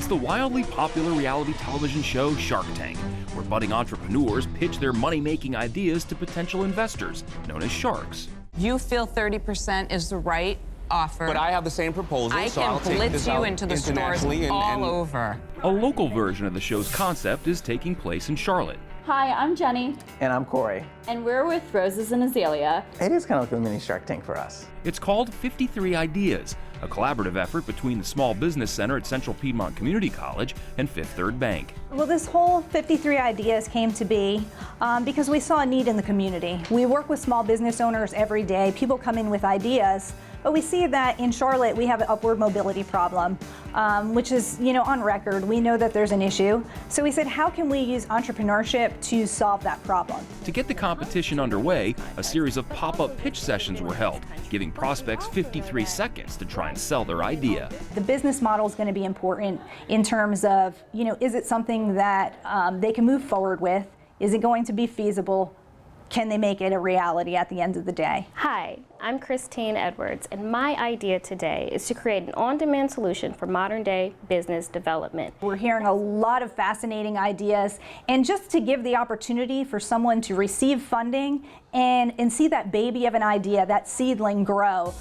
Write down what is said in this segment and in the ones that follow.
It's the wildly popular reality television show Shark Tank, where budding entrepreneurs pitch their money-making ideas to potential investors, known as sharks. You feel 30% is the right offer. But I have the same proposal, I so can I'll take blitz this you out into the stores internationally all over. A local version of the show's concept is taking place in Charlotte. Hi, I'm Jenny. And I'm Corey. And we're with Roses and Azalea. It is kind of like a mini Shark Tank for us. It's called 53 Ideas, a collaborative effort between the Small Business Center at Central Piedmont Community College and Fifth Third Bank. Well, this whole 53 Ideas came to be because we saw a need in the community. We work with small business owners every day. People come in with ideas, but we see that in Charlotte we have an upward mobility problem, which is, on record. We know that there's an issue. So we said, how can we use entrepreneurship to solve that problem? To get the competition underway, a series of pop-up pitch sessions were held, giving prospects 53 seconds to try and sell their idea. The business model is going to be important in terms of, is it something that they can move forward with? Is it going to be feasible? Can they make it a reality at the end of the day? Hi, I'm Christine Edwards, and my idea today is to create an on-demand solution for modern-day business development. We're hearing a lot of fascinating ideas, and just to give the opportunity for someone to receive funding and see that baby of an idea, that seedling grow,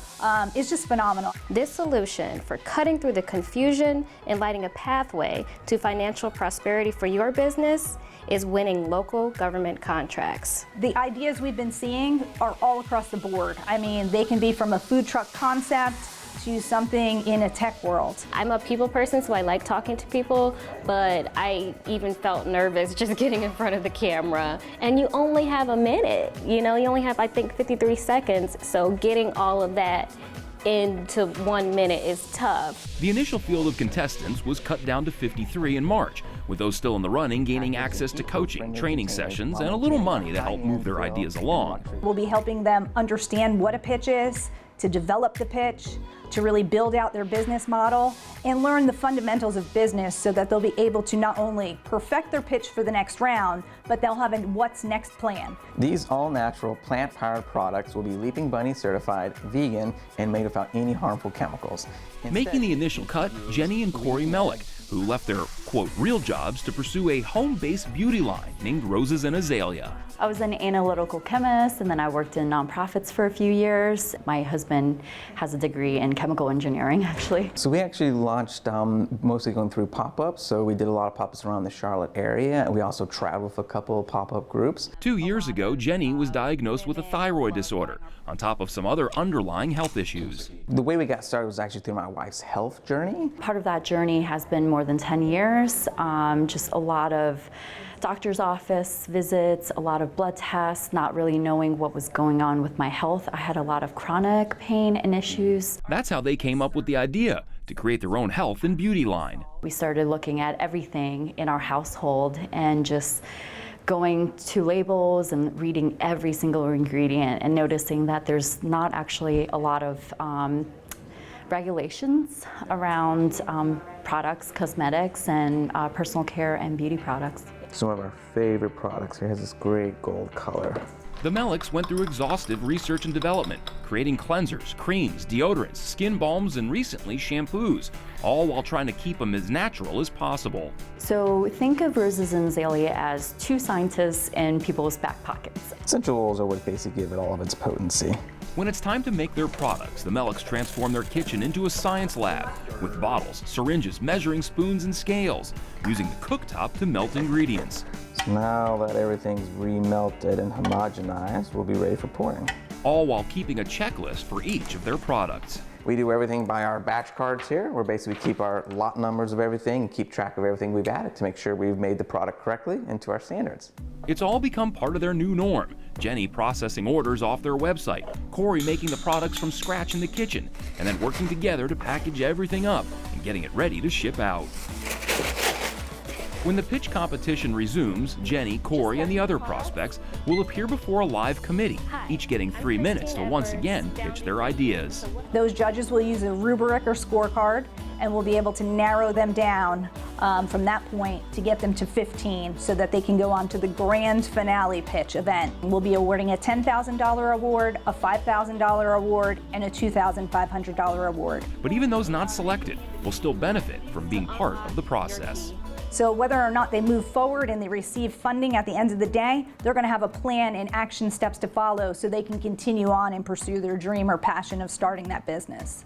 is just phenomenal. This solution for cutting through the confusion and lighting a pathway to financial prosperity for your business is winning local government contracts. The ideas we've been seeing are all across the board. I mean, they can be from a food truck concept to something in a tech world. I'm a people person, so I like talking to people, but I even felt nervous just getting in front of the camera. And you only have a minute, you only have, I think, 53 seconds, so getting all of that into 1 minute is tough. The initial field of contestants was cut down to 53 in March, with those still in the running gaining access to coaching, training sessions, and a little money to help move their ideas along. We'll be helping them understand what a pitch is, to develop the pitch, to really build out their business model, and learn the fundamentals of business so that they'll be able to not only perfect their pitch for the next round, but they'll have a what's next plan. These all-natural plant-powered products will be Leaping Bunny certified, vegan, and made without any harmful chemicals. Making the initial cut, Jenny and Corey Mellick, who left their, quote, real jobs to pursue a home-based beauty line named Roses and Azalea. I was an analytical chemist, and then I worked in nonprofits for a few years. My husband has a degree in chemical engineering, actually. So we actually launched mostly going through pop-ups. So we did a lot of pop-ups around the Charlotte area, and we also traveled with a couple of pop-up groups. 2 years ago, Jenny was diagnosed with a thyroid disorder, on top of some other underlying health issues. The way we got started was actually through my wife's health journey. Part of that journey has been more than 10 years, just a lot of doctor's office visits, a lot of blood tests, not really knowing what was going on with my health. I had a lot of chronic pain and issues. That's how they came up with the idea to create their own health and beauty line. We started looking at everything in our household and just going to labels and reading every single ingredient and noticing that there's not actually a lot of regulations around products, cosmetics, and personal care and beauty products. Some of our favorite products here has this great gold color. The Mellicks went through exhaustive research and development, creating cleansers, creams, deodorants, skin balms, and recently shampoos, all while trying to keep them as natural as possible. So think of Roses and Azalea as two scientists in people's back pockets. Essential oils are what basically give it all of its potency. When it's time to make their products, the Mellicks transform their kitchen into a science lab with bottles, syringes, measuring spoons, and scales, using the cooktop to melt ingredients. So now that everything's remelted and homogenized, we'll be ready for pouring. All while keeping a checklist for each of their products. We do everything by our batch cards here, where basically we keep our lot numbers of everything and keep track of everything we've added to make sure we've made the product correctly and to our standards. It's all become part of their new norm. Jenny processing orders off their website, Corey making the products from scratch in the kitchen, and then working together to package everything up and getting it ready to ship out. When the pitch competition resumes, Jenny, Corey, and the other prospects will appear before a live committee, each getting 3 minutes to once again pitch their ideas. Those judges will use a rubric or scorecard, and we'll be able to narrow them down from that point to get them to 15 so that they can go on to the grand finale pitch event. We'll be awarding a $10,000 award, a $5,000 award, and a $2,500 award. But even those not selected will still benefit from being part of the process. So whether or not they move forward and they receive funding at the end of the day, they're going to have a plan and action steps to follow so they can continue on and pursue their dream or passion of starting that business.